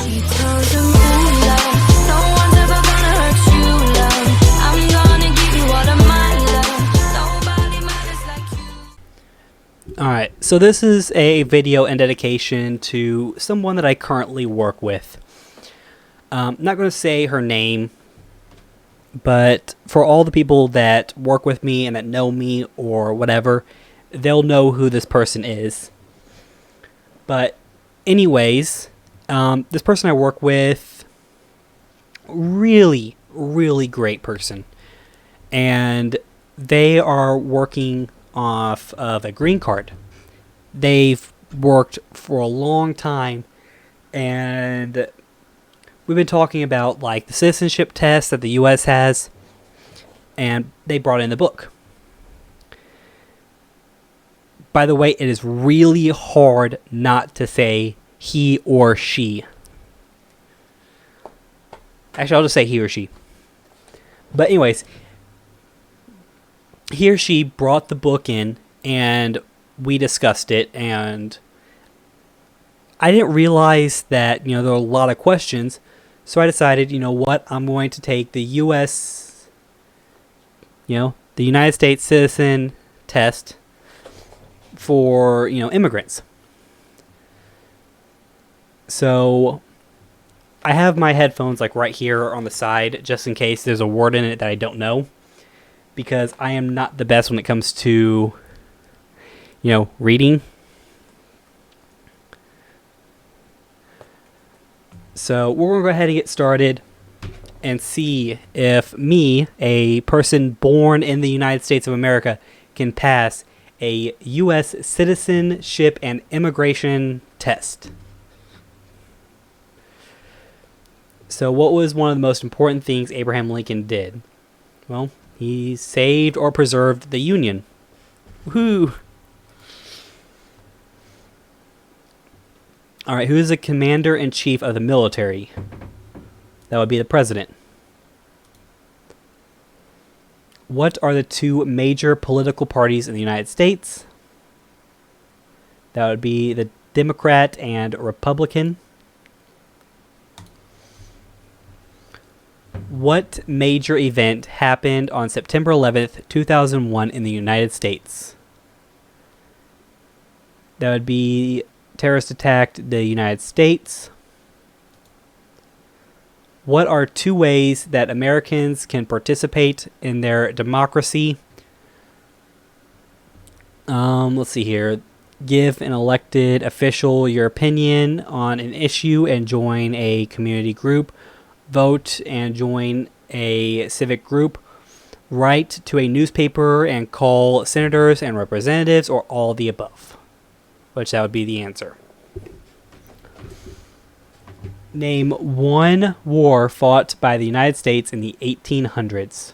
She tells him, ooh, love, no one's ever gonna hurt you, love. I'm gonna give you all of my love. Nobody matters like you. Alright, so this is a video in dedication to someone that I currently work with. Not going to say her name, but for all the people that work with me and that know me or whatever, they'll know who this person is. But anyways, this person I work with, really, really great person. And they are working off of a green card. They've worked for a long time, and we've been talking about like the citizenship test that the US has, and they brought in the book. By the way, it is really hard not to say he or she. Actually, I'll just say he or she. But anyways, he or she brought the book in, and we discussed it, and I didn't realize that, there were a lot of questions, so I decided, you know what, I'm going to take the U.S., the United States citizen test for, immigrants. So I have my headphones like right here on the side, just in case there's a word in it that I don't know, because I am not the best when it comes to, reading. So we're going to go ahead and get started and see if me, a person born in the United States of America, can pass a U.S. citizenship and immigration test. So what was one of the most important things Abraham Lincoln did? Well, he saved or preserved the Union. Woohoo! Alright, who is the commander-in-chief of the military? That would be the president. What are the two major political parties in the United States? That would be the Democrat and Republican. What major event happened on September 11th, 2001 in the United States? That would be terrorist attacked the United States. What are two ways that Americans can participate in their democracy? Let's see here. Give an elected official your opinion on an issue and join a community group. Vote and join a civic group. Write to a newspaper and call senators and representatives, or all the above. Which that would be the answer. Name one war fought by the United States in the 1800s.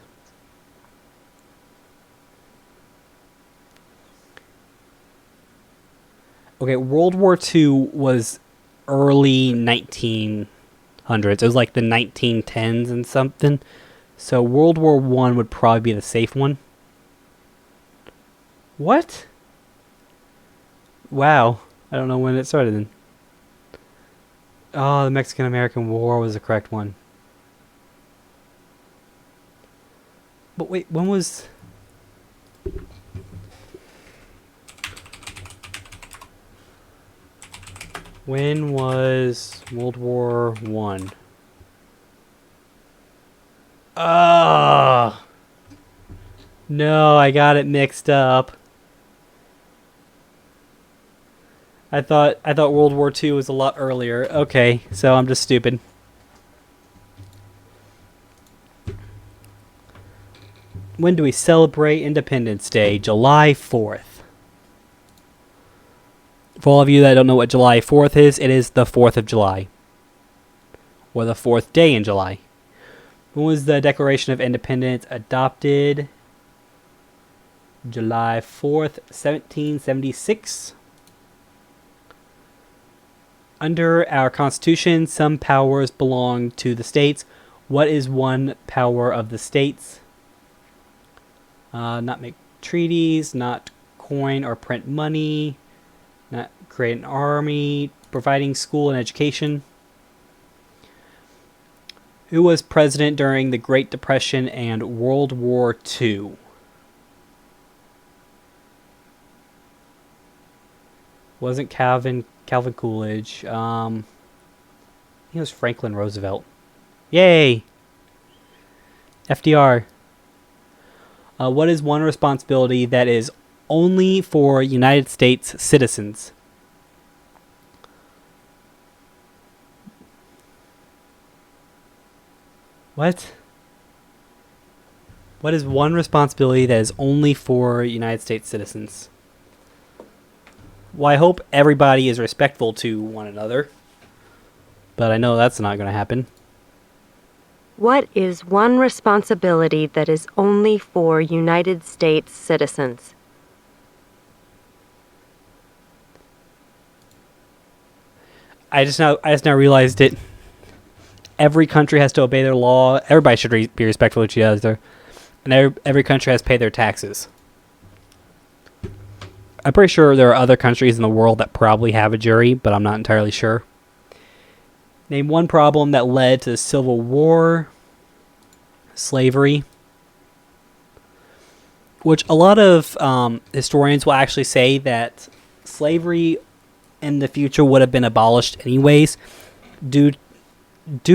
Okay, World War II was early 1900s. It was like the 1910s and something. So World War I would probably be the safe one. What? Wow. I don't know when it started then. Oh, the Mexican-American War was the correct one. But wait, when was... When was World War One? Oh! No, I got it mixed up. I thought World War II was a lot earlier. Okay, so I'm just stupid. When do we celebrate Independence Day? July 4th. For all of you that don't know what July 4th is, it is the 4th of July. Or the 4th day in July. When was the Declaration of Independence adopted? July 4th, 1776. Under our Constitution, some powers belong to the states. What is one power of the states? Not make treaties, not coin or print money, not create an army, providing school and education. Who was president during the Great Depression and World War II? Wasn't Calvin Coolidge. He was Franklin Roosevelt. Yay! FDR. What is one responsibility that is only for United States citizens? What? What is one responsibility that is only for United States citizens? Well, I hope everybody is respectful to one another. But I know that's not going to happen. What is one responsibility that is only for United States citizens? I just now realized it. Every country has to obey their law. Everybody should be respectful of each other. And every country has to pay their taxes. I'm pretty sure there are other countries in the world that probably have a jury, but I'm not entirely sure. Name one problem that led to the Civil War. Slavery. Which a lot of historians will actually say that slavery in the future would have been abolished anyways due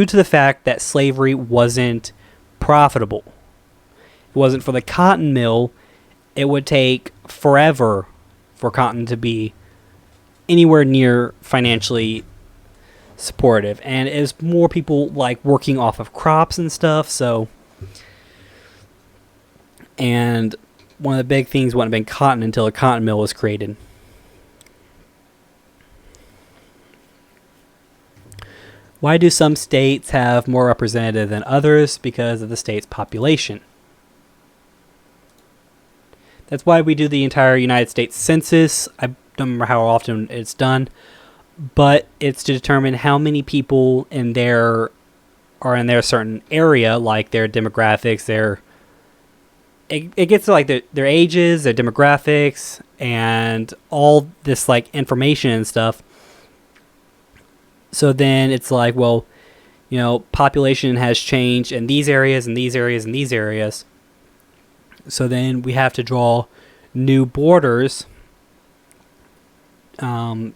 to the fact that slavery wasn't profitable. It wasn't for the cotton mill. It would take forever for cotton to be anywhere near financially supportive, and it was more people like working off of crops and stuff. And one of the big things wouldn't have been cotton until a cotton mill was created. Why do some states have more representatives than others? Because of the state's population. That's why we do the entire United States Census. I don't remember how often it's done, but it's to determine how many people in their certain area, like their demographics, it gets to like their ages, their demographics, and all this like information and stuff. So then it's like, well, population has changed in these areas and these areas and these areas. So then we have to draw new borders and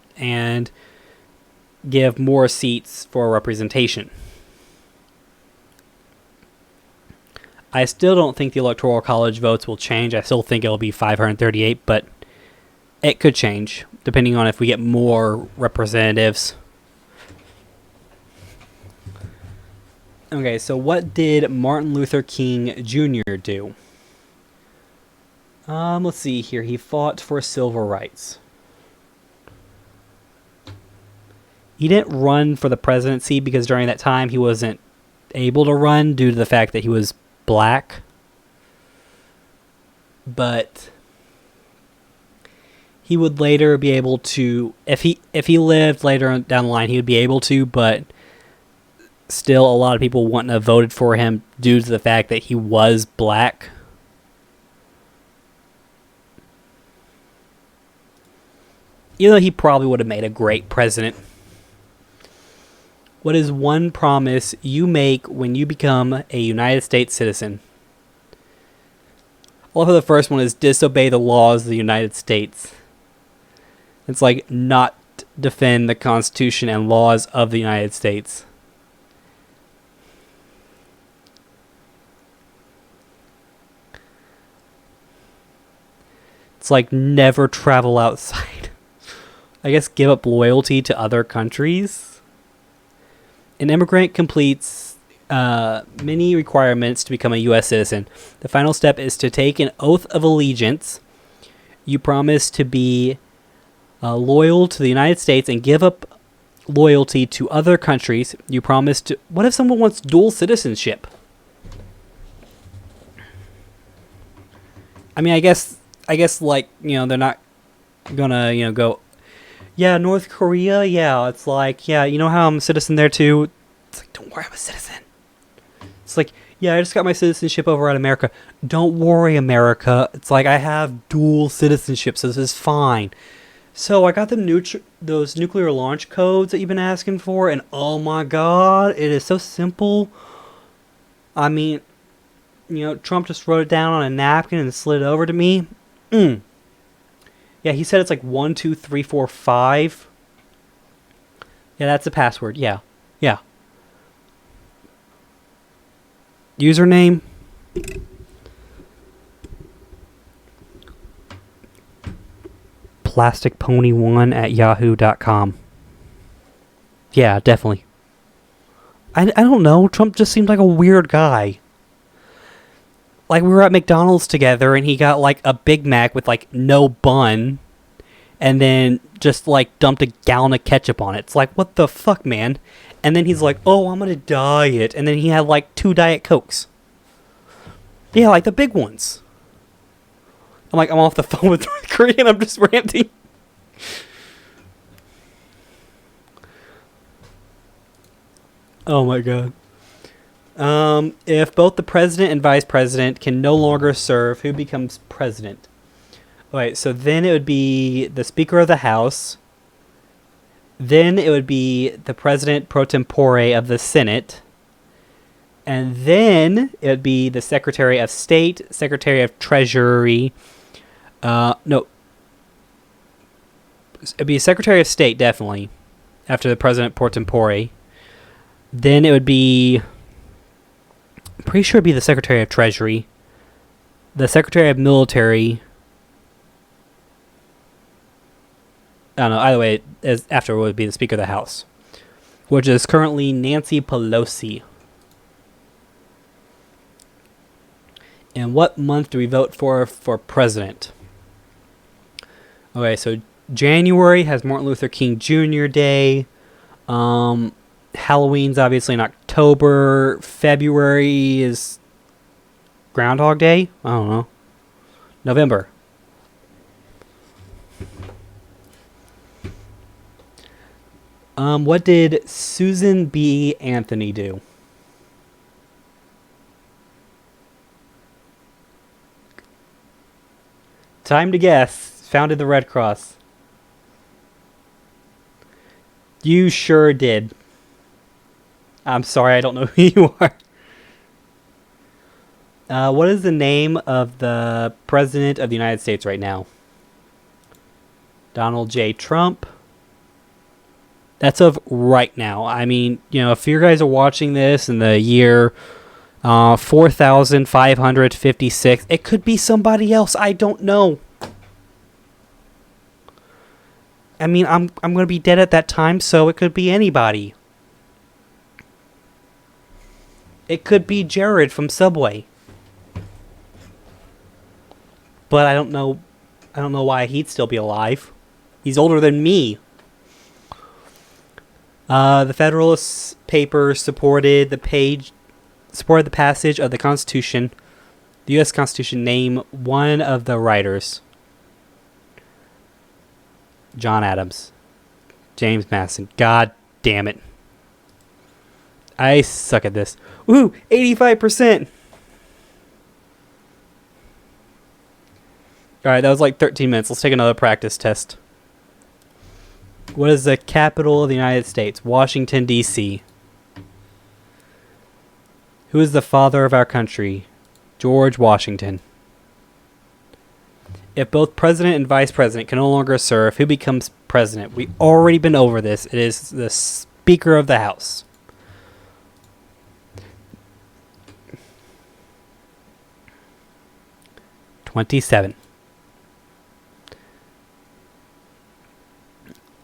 give more seats for representation. I still don't think the Electoral College votes will change. I still think it'll be 538, but it could change depending on if we get more representatives. Okay, so what did Martin Luther King Jr. do? Let's see here. He fought for civil rights. He didn't run for the presidency because during that time he wasn't able to run due to the fact that he was black. But he would later be able to, if he lived later down the line, he would be able to, but still a lot of people wouldn't have voted for him due to the fact that he was black. Even though he probably would have made a great president. What is one promise you make when you become a United States citizen? I love how the first one is disobey the laws of the United States. It's like not defend the Constitution and laws of the United States. It's like never travel outside. I guess give up loyalty to other countries. An immigrant completes many requirements to become a U.S. citizen. The final step is to take an oath of allegiance. You promise to be loyal to the United States and give up loyalty to other countries. You promise to... What if someone wants dual citizenship? I mean, I guess like, they're not gonna, go, yeah, North Korea, yeah, it's like, yeah, you know how I'm a citizen there too? It's like, don't worry, I'm a citizen. It's like, yeah, I just got my citizenship over at America. Don't worry, America. It's like, I have dual citizenship, so this is fine. So I got those nuclear launch codes that you've been asking for, and oh my god, it is so simple. I mean, Trump just wrote it down on a napkin and slid it over to me. Yeah, he said it's like 1, 2, 3, 4, 5. Yeah, that's the password. Yeah. Yeah. Username. plasticpony1@yahoo.com. Yeah, definitely. I don't know. Trump just seemed like a weird guy. Like, we were at McDonald's together, and he got, like, a Big Mac with, like, no bun, and then just, like, dumped a gallon of ketchup on it. It's like, what the fuck, man? And then he's like, oh, I'm gonna diet. And then he had, like, 2 Diet Cokes. Yeah, like the big ones. I'm like, I'm off the phone with North Korea, and I'm just ranting. Oh my god. If both the president and vice president can no longer serve, who becomes president? Alright, so then it would be the Speaker of the House. Then it would be the President pro tempore of the Senate. And then it would be the Secretary of State, Secretary of Treasury. No. It'd be Secretary of State, definitely, after the President pro tempore. Then it would be... I'm pretty sure it'd be the Secretary of Treasury. The Secretary of Military... I don't know. Either way, after it would be the Speaker of the House, which is currently Nancy Pelosi. And what month do we vote for president? Okay, so January has Martin Luther King Jr. Day. Halloween's obviously in October. February is Groundhog Day? I don't know. November. What did Susan B. Anthony do? Time to guess. Founded the Red Cross. You sure did. I'm sorry, I don't know who you are. What is the name of the President of the United States right now? Donald J. Trump. That's of right now. I mean, if you guys are watching this in the year 4556, it could be somebody else. I don't know. I mean, I'm going to be dead at that time, so it could be anybody. It could be Jared from Subway. But I don't know why he'd still be alive. He's older than me. The Federalist Papers supported the passage of the Constitution, the U.S. Constitution. Name one of the writers. John Adams. James Madison. God damn it. I suck at this. Woo! 85%! Alright, that was like 13 minutes. Let's take another practice test. What is the capital of the United States? Washington, D.C. Who is the father of our country? George Washington. If both president and vice president can no longer serve, who becomes president? We've already been over this. It is the Speaker of the House. $27.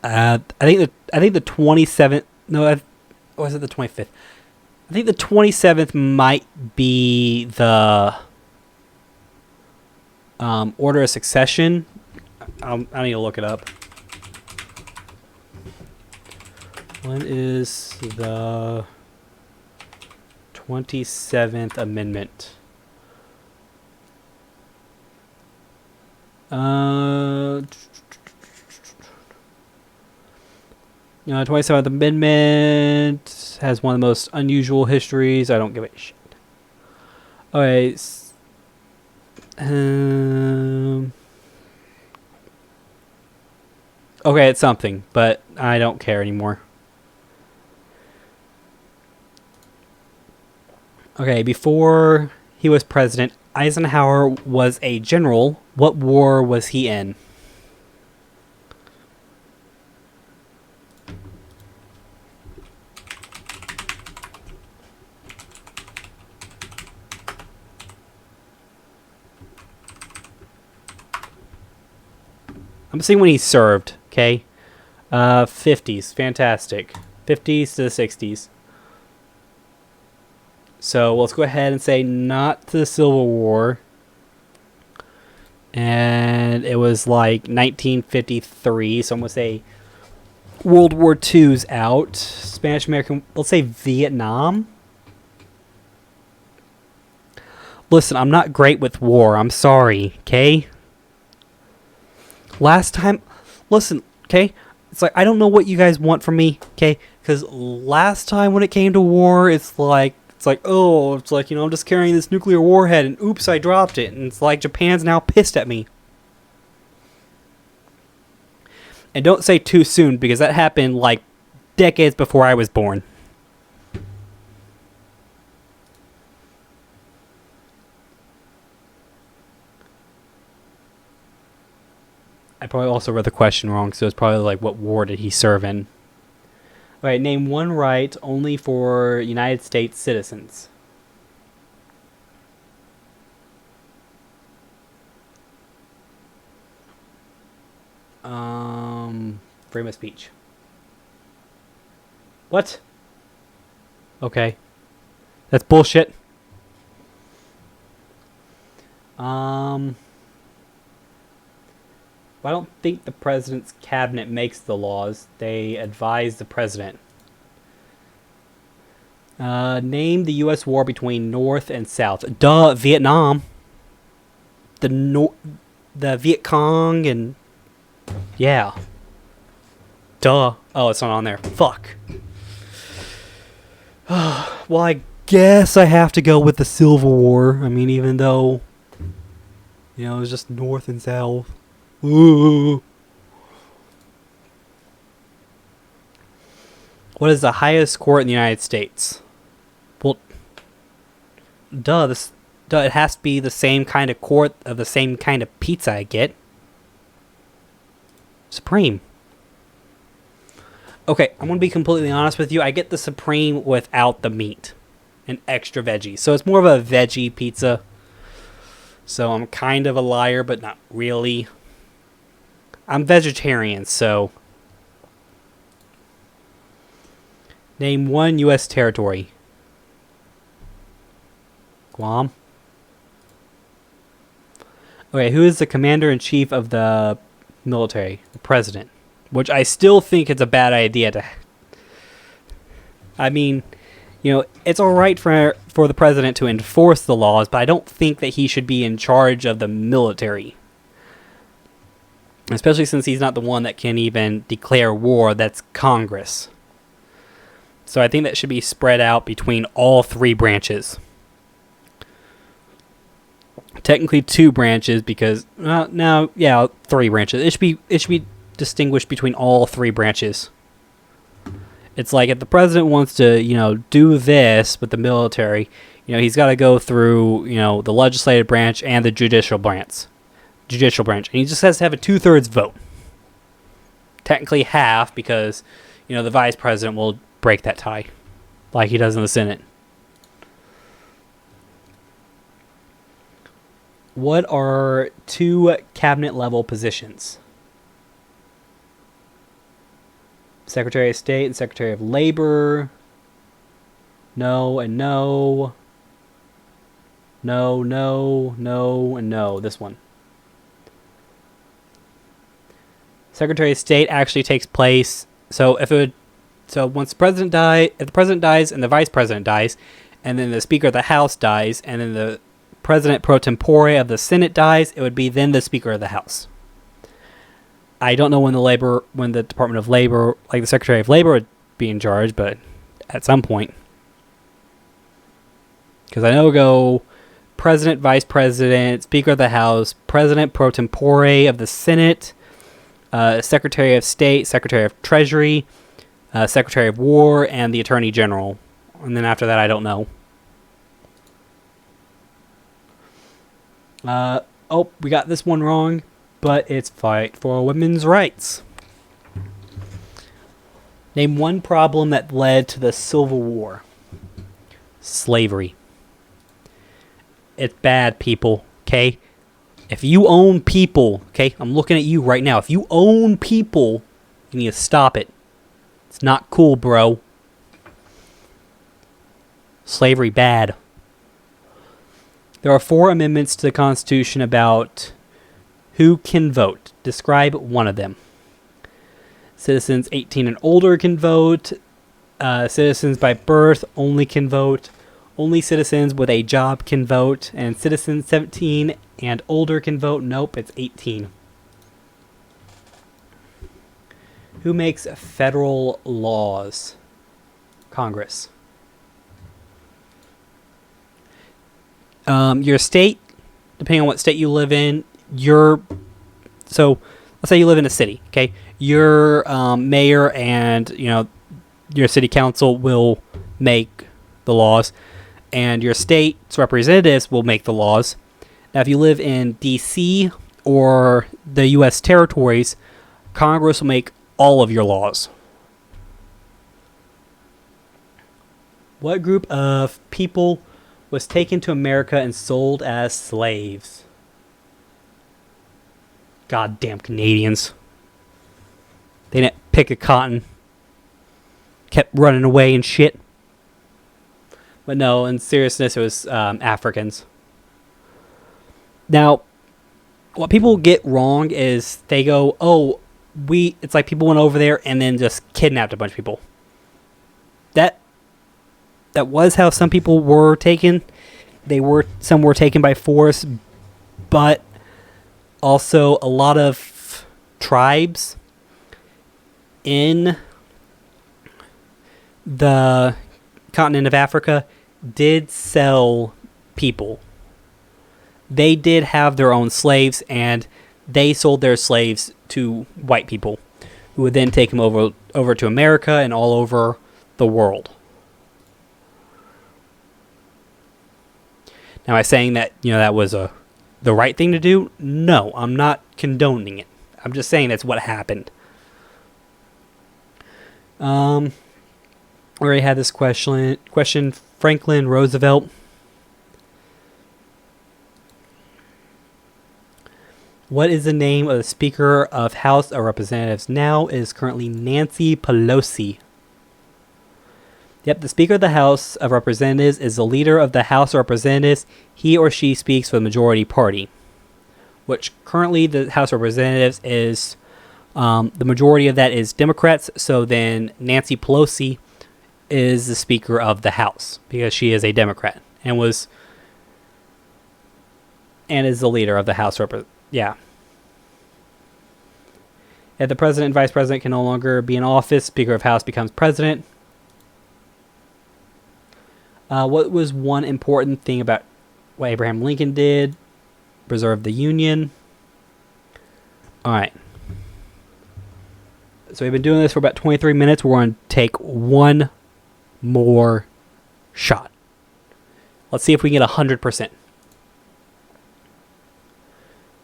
I think the 27th. No, was it the 25th? I think the 27th might be the order of succession. I need to look it up. When is the 27th Amendment? 27th Amendment has one of the most unusual histories. I don't give a shit. Okay. Okay, it's something, but I don't care anymore. Okay, before he was president, Eisenhower was a general. What war was he in? I'm seeing when he served, okay? 50s, fantastic. 50s to the 60s. So let's go ahead and say not to the Civil War. And it was like 1953, so I'm going to say World War II's out. Spanish American, let's say Vietnam. Listen, I'm not great with war, I'm sorry, okay? Last time, listen, okay? It's like, I don't know what you guys want from me, okay? Because last time when it came to war, it's like, I'm just carrying this nuclear warhead, and oops, I dropped it. And it's like Japan's now pissed at me. And don't say too soon, because that happened like decades before I was born. I probably also read the question wrong, so it's probably like, what war did he serve in? Alright, name one right only for United States citizens. Freedom of speech. What? Okay. That's bullshit. I don't think the president's cabinet makes the laws. They advise the president. Name the U.S. war between North and South. Duh, Vietnam. The Viet Cong and... Yeah. Duh. Oh, it's not on there. Fuck. Well, I guess I have to go with the Civil War. I mean, even though... You know, it was just North and South. Ooh. What is the highest court in the United States? Well, it has to be the same kind of court of the same kind of pizza I get. Supreme. Okay, I'm going to be completely honest with you. I get the Supreme without the meat and extra veggies. So it's more of a veggie pizza. So I'm kind of a liar, but not really. I'm vegetarian, so... Name one U.S. territory. Guam. Okay, who is the commander-in-chief of the military? The president. Which I still think it's a bad idea to... I mean, you know, it's alright for the president to enforce the laws, but I don't think that he should be in charge of the military. Especially since he's not the one that can even declare war, that's Congress. So I think that should be spread out between all three branches. Technically 2 branches because, no, 3 branches. It should be distinguished between all 3 branches. It's like if the president wants to, you know, do this with the military, you know, he's got to go through, you know, the legislative branch and the judicial branch. And he just has to have a 2/3 vote. Technically half because, you know, the vice president will break that tie like he does in the Senate. What are 2 cabinet level positions? Secretary of State and Secretary of Labor. No and no. No, no, no, and no. This one. Secretary of State actually takes place. So once the president if the president dies and the vice president dies, and then the Speaker of the House dies, and then the President pro tempore of the Senate dies, it would be then the Speaker of the House. I don't know when the Department of Labor, like the Secretary of Labor, would be in charge, but at some point, because I know go President, Vice President, Speaker of the House, President pro tempore of the Senate. Secretary of State, Secretary of Treasury, Secretary of War, and the Attorney General. And then after that, I don't know. Oh, we got this one wrong, but it's fight for women's rights. Name one problem that led to the Civil War. Slavery. It's bad, people, okay? If you own people, okay, I'm looking at you right now. If you own people, you need to stop it. It's not cool, bro. Slavery bad. There are 4 amendments to the Constitution about who can vote. Describe one of them. Citizens 18 and older can vote. Citizens by birth only can vote. Only citizens with a job can vote. And citizens 17 and older can vote. Nope, it's 18. Who makes federal laws? Congress. Your state, depending on what state you live in, so let's say you live in a city, okay? Your mayor and your city council will make the laws, and your state's representatives will make the laws. Now, if you live in D.C. or the U.S. territories, Congress will make all of your laws. What group of people was taken to America and sold as slaves? Goddamn Canadians. They didn't pick a cotton. Kept running away and shit. But no, in seriousness, it was Africans. Now, what people get wrong is they go, oh, it's like people went over there and then just kidnapped a bunch of people. That was how some people were taken. Some were taken by force, but also a lot of tribes in the continent of Africa did sell people. They did have their own slaves, and they sold their slaves to white people, who would then take them over to America and all over the world. Now, am I saying that that was the right thing to do? No, I'm not condoning it. I'm just saying that's what happened. I already had this question. Franklin Roosevelt. What is the name of the Speaker of House of Representatives now? It is currently Nancy Pelosi. Yep, the Speaker of the House of Representatives is the leader of the House of Representatives. He or she speaks for the majority party, which currently the House of Representatives is, the majority of that is Democrats, so then Nancy Pelosi is the Speaker of the House, because she is a Democrat, and is the leader of the House of Representatives. Yeah. If the President and Vice President can no longer be in office, Speaker of House becomes President. What was one important thing about what Abraham Lincoln did? Preserve the Union. Alright. So we've been doing this for about 23 minutes. We're going to take one more shot. Let's see if we can get 100%.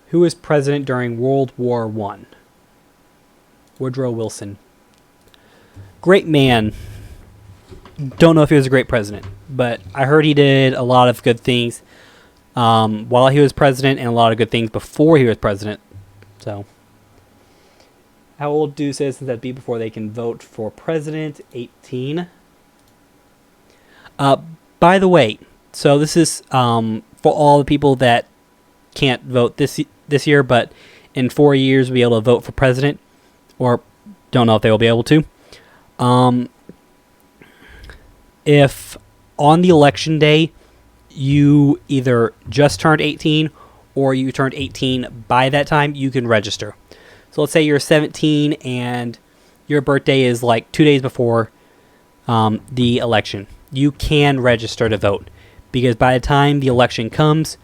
Who was president during World War I? Woodrow Wilson. Great man. Don't know if he was a great president, but I heard he did a lot of good things while he was president, and a lot of good things before he was president. So, how old do citizens have to be before they can vote for president? 18. By the way, so this is for all the people that can't vote this year, but in 4 years be able to vote for president, or don't know if they will be able to. If on the election day you either just turned 18 or you turned 18 by that time, you can register. So let's say you're 17 and your birthday is like 2 days before the election. You can register to vote, because by the time the election comes,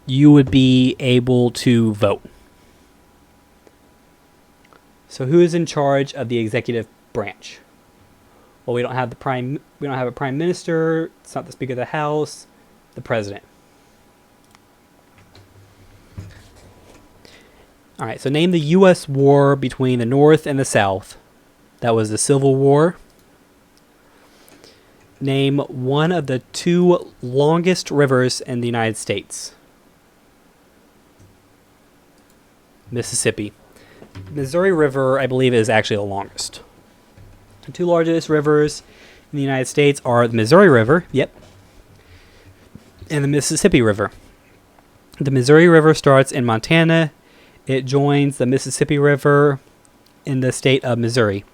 you would be able to vote. So who is in charge of the executive branch? Well, we don't have a prime minister. It's not the Speaker of the House. The president. All right, so name the U.S. war between the North and the South. That was the Civil War. Name one of the 2 longest rivers in the United States. Mississippi. Missouri River, I believe, is actually the longest. The 2 largest rivers in the United States are the Missouri River, yep, and the Mississippi River. The Missouri River starts in Montana. It joins the Mississippi River in the state of Missouri.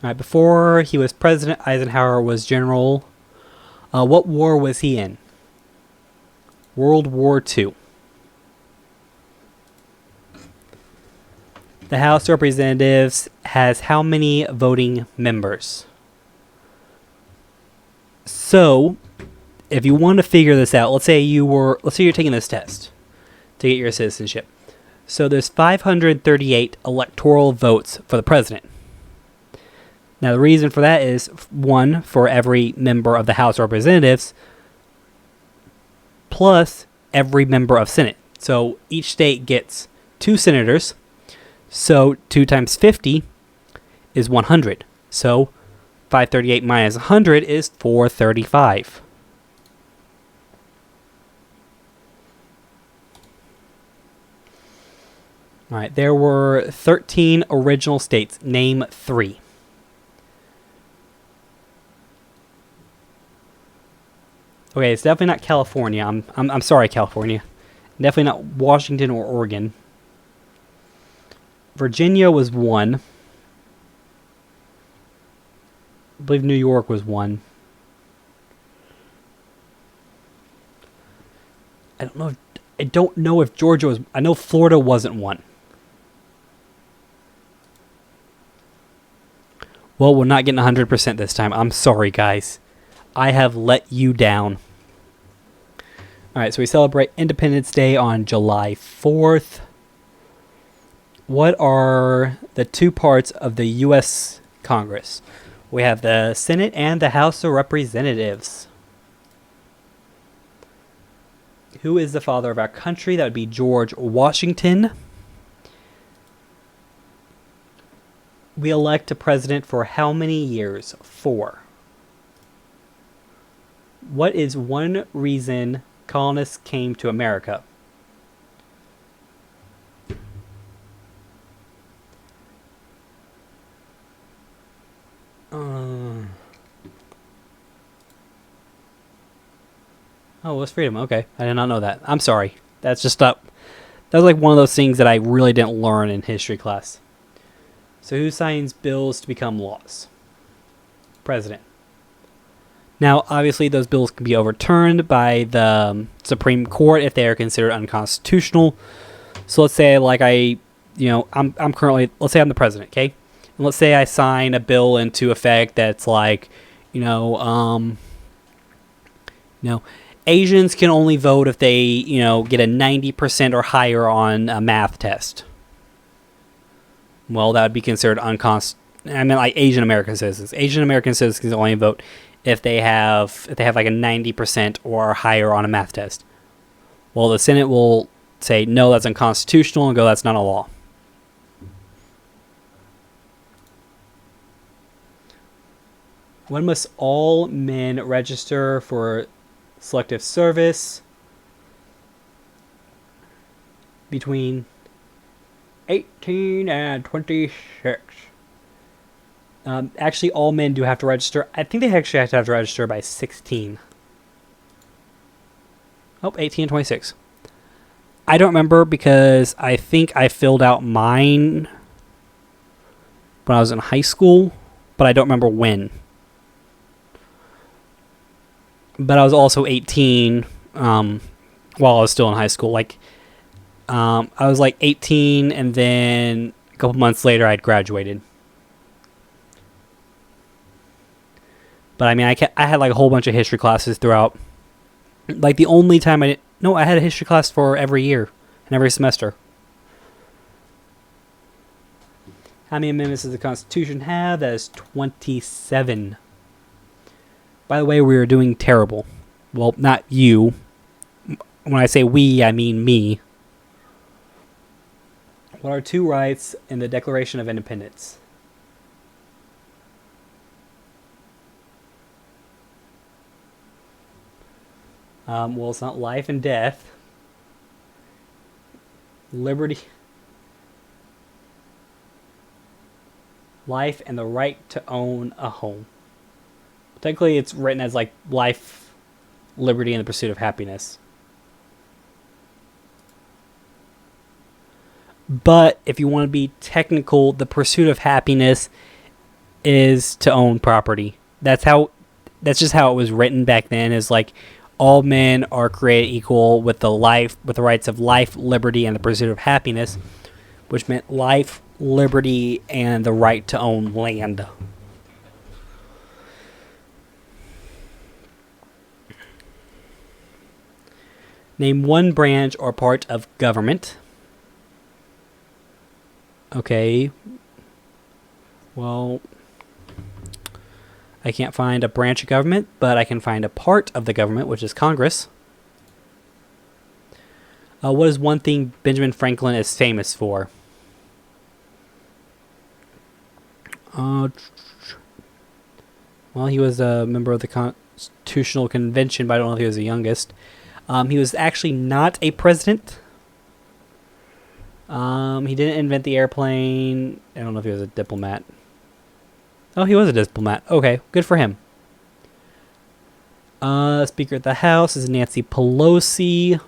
All right, before he was president, Eisenhower was general. What war was he in? World War II. The House of Representatives has how many voting members? So, if you want to figure this out, let's say you're taking this test to get your citizenship. So there's 538 electoral votes for the president. Now the reason for that is 1 for every member of the House of Representatives plus every member of Senate. So each state gets 2 senators. So 2 times 50 is 100. So 538 minus 100 is 435. All right, there were 13 original states. Name 3. Okay, it's definitely not California. I'm sorry, California. Definitely not Washington or Oregon. Virginia was 1. I believe New York was 1. I don't know if Georgia was. I know Florida wasn't 1. Well, we're not getting 100% this time. I'm sorry, guys. I have let you down. Alright, so we celebrate Independence Day on July 4th. What are the 2 parts of the U.S. Congress? We have the Senate and the House of Representatives. Who is the father of our country? That would be George Washington. We elect a president for how many years? 4. What is one reason colonists came to America? Oh, it was freedom. Okay. I did not know that. I'm sorry. That's just up. That was like one of those things that I really didn't learn in history class. So who signs bills to become laws? President. Now, obviously, those bills can be overturned by the Supreme Court if they are considered unconstitutional. So let's say, like I'm currently, let's say I'm the president, okay? And let's say I sign a bill into effect that's like, Asians can only vote if they, get a 90% or higher on a math test. Well, that would be considered unconstitutional. I mean, like Asian American citizens. Asian American citizens only vote if they have like a 90% or higher on a math test. Well, the Senate will say, no, that's unconstitutional, and go, that's not a law. When must all men register for selective service? Between 18 and 26. Actually, all men do have to register. I think they actually have to register by 16. Oh, 18 and 26. I don't remember because I think I filled out mine when I was in high school, but I don't remember when. But I was also 18 while I was still in high school. I was like 18, and then a couple months later I'd graduated. But I mean, I had like a whole bunch of history classes throughout. Like the only time I had a history class for every year and every semester. How many amendments does the Constitution have? That is 27. By the way, we are doing terrible. Well, not you. When I say we, I mean me. What are two rights in the Declaration of Independence? Well, it's not life and death. Liberty. Life and the right to own a home. Technically, it's written as like life, liberty, and the pursuit of happiness. But if you want to be technical, the pursuit of happiness is to own property. That's just how it was written back then. Is like all men are created equal with the rights of life, liberty, and the pursuit of happiness, which meant life, liberty, and the right to own land. Name one branch or part of government. Okay. Well, I can't find a branch of government, but I can find a part of the government, which is Congress. What is one thing Benjamin Franklin is famous for? Well, he was a member of the Constitutional Convention, but I don't know if he was the youngest. He was actually not a president. He didn't invent the airplane. I don't know if he was a diplomat. Oh, he was a diplomat. Okay, good for him. Speaker of the House is Nancy Pelosi.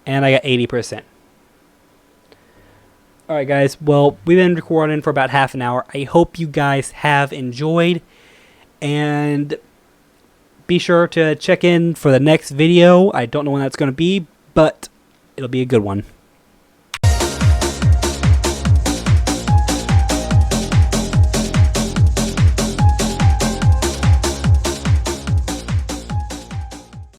And I got 80%. Alright, guys. Well, we've been recording for about half an hour. I hope you guys have enjoyed. And be sure to check in for the next video. I don't know when that's going to be, but it'll be a good one.